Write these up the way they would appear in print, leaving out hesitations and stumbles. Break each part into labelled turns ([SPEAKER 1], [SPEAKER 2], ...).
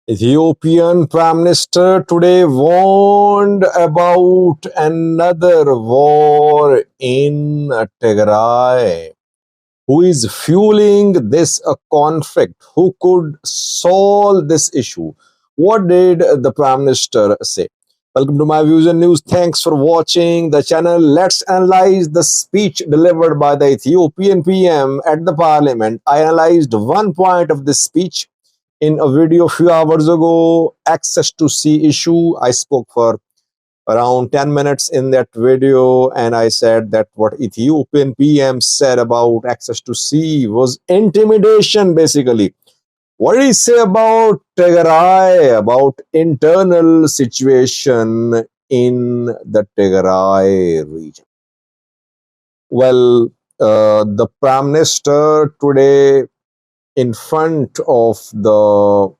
[SPEAKER 1] Ethiopian Prime Minister today warned about another war in Tigray. Who is fueling this conflict? Who could solve this issue? What did the Prime Minister say? Welcome to my views and news. Thanks for watching the channel. Let's analyze the speech delivered by the Ethiopian PM at the parliament. I analyzed one point of this speech in a video a few hours ago. Access to sea issue. I spoke for around 10 minutes in that video, and I said that what Ethiopian PM said about access to sea was intimidation, basically. What did he say about Tigray, about internal situation in the Tigray region? Well, the Prime Minister today, in front of the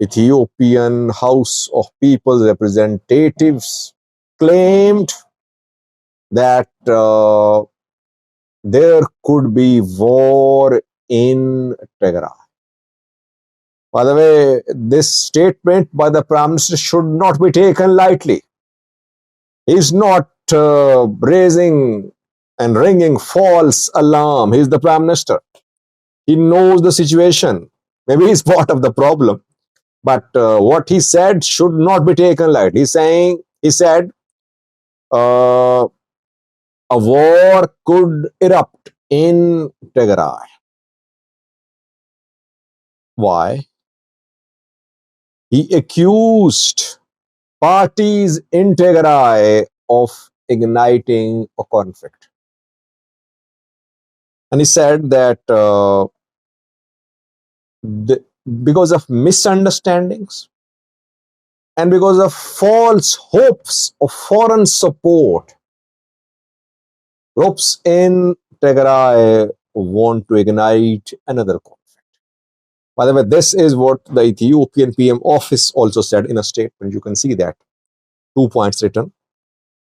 [SPEAKER 1] Ethiopian House of People's Representatives, claimed that there could be war in Tigray. By the way, this statement by the Prime Minister should not be taken lightly. He's not raising and ringing false alarm. He's the Prime Minister. He knows the situation. Maybe he's part of the problem. But what he said should not be taken lightly. He said a war could erupt in Tigray. Why? He accused parties in Tigray of igniting a conflict. And he said that because of misunderstandings and because of false hopes of foreign support, groups in Tigray want to ignite another conflict. By the way, this is what the Ethiopian PM office also said in a statement. You can see that. 2 points written.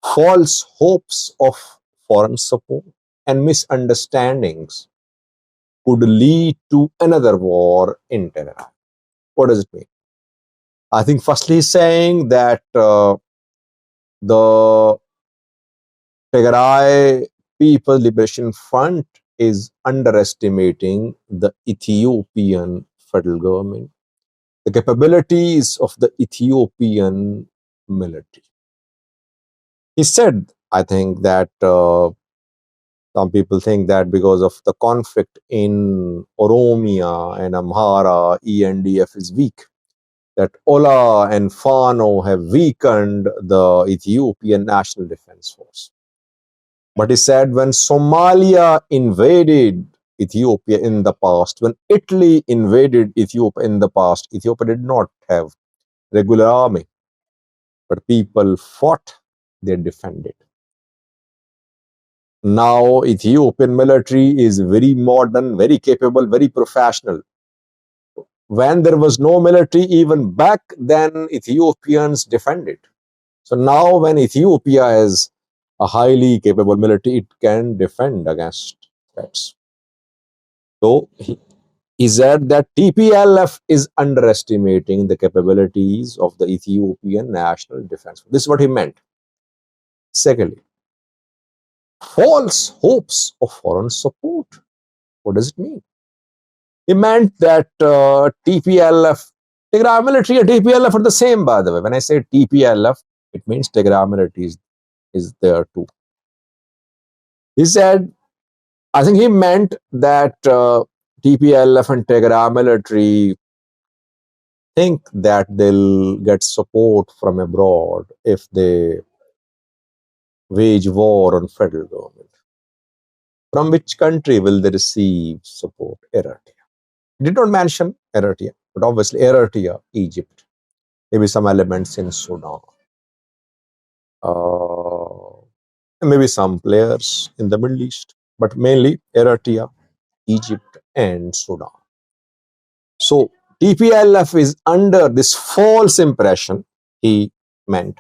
[SPEAKER 1] False hopes of foreign support and misunderstandings could lead to another war in Tigray. What does it mean? I think firstly he's saying that the Tigray People Liberation Front is underestimating the Ethiopian federal government, the capabilities of the Ethiopian military. He said, I think, that some people think that because of the conflict in Oromia and Amhara, ENDF is weak, that Ola and Fano have weakened the Ethiopian National Defense Force. But he said when Somalia invaded Ethiopia in the past, when Italy invaded Ethiopia in the past, Ethiopia did not have regular army, but people fought, they defended. Now Ethiopian military is very modern, very capable, very professional. When there was no military, even back then, Ethiopians defended. So now when Ethiopia has a highly capable military, it can defend against threats. So he said that TPLF is underestimating the capabilities of the Ethiopian National Defense. This is what he meant. Secondly, false hopes of foreign support. What does it mean? He meant that TPLF, Tigray military and TPLF are the same, by the way. When I say TPLF, it means Tigray military is there too. He said, I think he meant that TPLF and Tigray military think that they'll get support from abroad if they wage war on federal government. From which country will they receive support? Eritrea. He did not mention Eritrea, but obviously Eritrea, Egypt, maybe some elements in Sudan. Maybe some players in the Middle East, but mainly Eritrea, Egypt, and Sudan. So TPLF is under this false impression, he meant,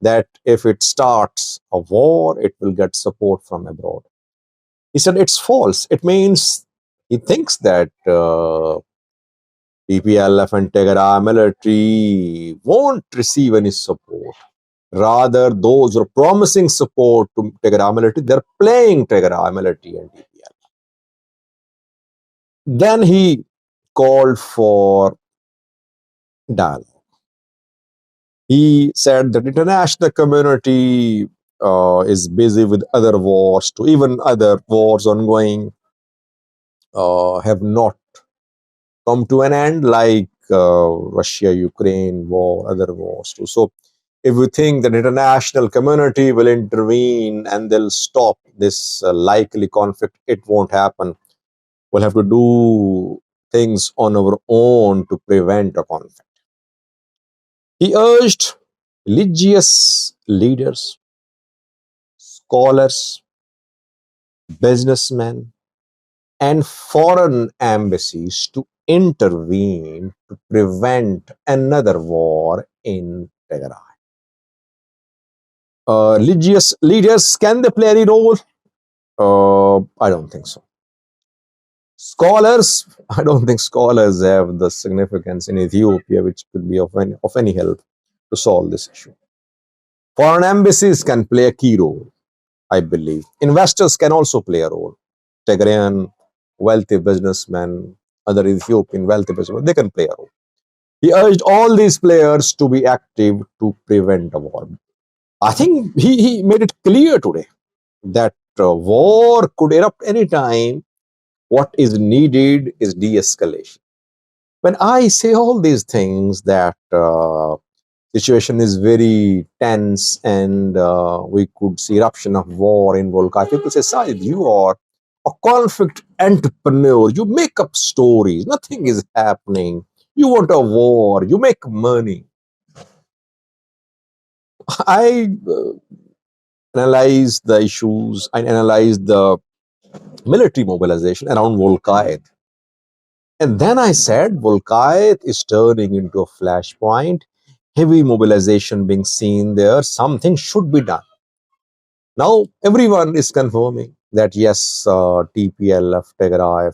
[SPEAKER 1] that if it starts a war, it will get support from abroad. He said it's false. It means he thinks that TPLF and Tigray military won't receive any support. Rather, those who are promising support to Tigray military, they're playing Tigray military and TPLF. Then he called for dialogue. He said that international community is busy with other wars, to even other wars ongoing have not come to an end, like Russia-Ukraine war, other wars too. So if we think that international community will intervene and they'll stop this likely conflict, it won't happen. We'll have to do things on our own to prevent a conflict. He urged religious leaders, scholars, businessmen, and foreign embassies to intervene to prevent another war in Tigray. Religious leaders, can they play any role? I don't think so. Scholars, I don't think scholars have the significance in Ethiopia which could be of any help to solve this issue. Foreign embassies can play a key role, I believe. Investors can also play a role. Tigrayan wealthy businessmen, other Ethiopian wealthy businessmen, they can play a role. He urged all these players to be active to prevent a war. I think he made it clear today that war could erupt anytime. What is needed is de-escalation. When I say all these things, that situation is very tense and we could see eruption of war in Volca, people say, Sajid, you are a conflict entrepreneur. You make up stories. Nothing is happening. You want a war. You make money. I analyzed the issues. I analyzed the military mobilization around Volcaid. And then I said, Volcaid is turning into a flashpoint. Heavy mobilization being seen there. Something should be done. Now, everyone is confirming that yes, TPLF, Tigray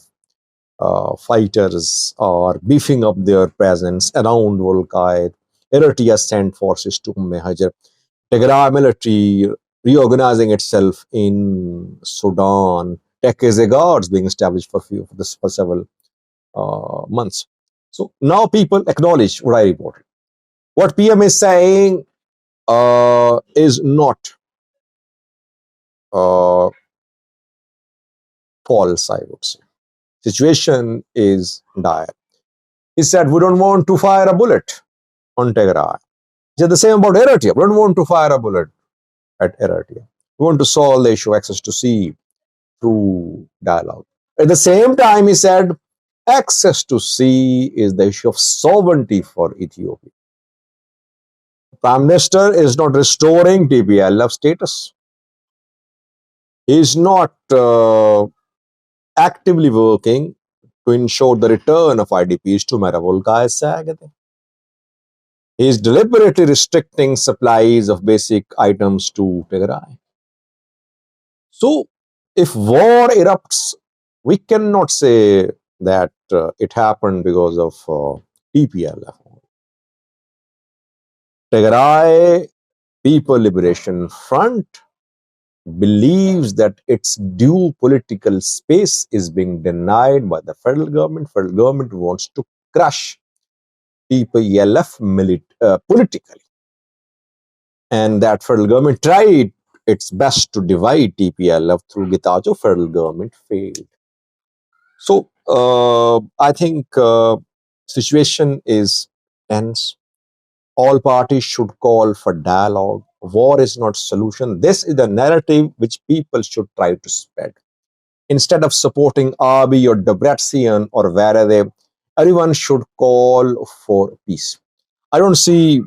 [SPEAKER 1] fighters are beefing up their presence around Volcaid. Eritrea sent forces to Hajar. Tigray military reorganizing itself in Sudan. Tekeze guards being established for several months. So now people acknowledge what I reported. What PM is saying is not uh, false, I would say. Situation is dire. He said, we don't want to fire a bullet on Tigray. He said the same about Eritrea. We don't want to fire a bullet at Eritrea. We want to solve the issue of access to sea through dialogue. At the same time, he said, access to sea is the issue of sovereignty for Ethiopia. The Prime Minister is not restoring TPLF status. He is not actively working to ensure the return of IDPs to Maravolka Sagate. He is deliberately restricting supplies of basic items to Tigray. So, if war erupts, we cannot say that it happened because of TPLF. Tigray People Liberation Front believes that its due political space is being denied by the federal government. Federal government wants to crush TPLF politically. And that federal government tried its best to divide TPLF through Getachew. Federal government failed. So I think situation is tense. All parties should call for dialogue. War is not solution. This is the narrative which people should try to spread. Instead of supporting Abiy or Debretsion or Varade, everyone should call for peace. I don't see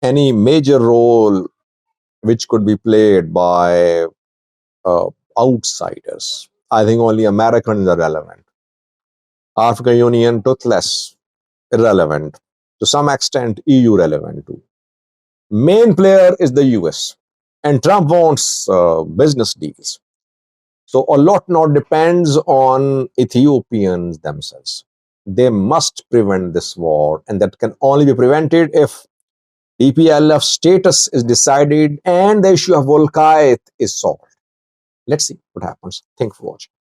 [SPEAKER 1] any major role which could be played by uh, outsiders. I think only Americans are relevant. African Union, toothless, irrelevant. To some extent, EU relevant too. Main player is the US. And Trump wants business deals. So a lot now depends on Ethiopians themselves. They must prevent this war, and that can only be prevented if TPLF status is decided and the issue of Volkite is solved. Let's see what happens. Thank you for watching.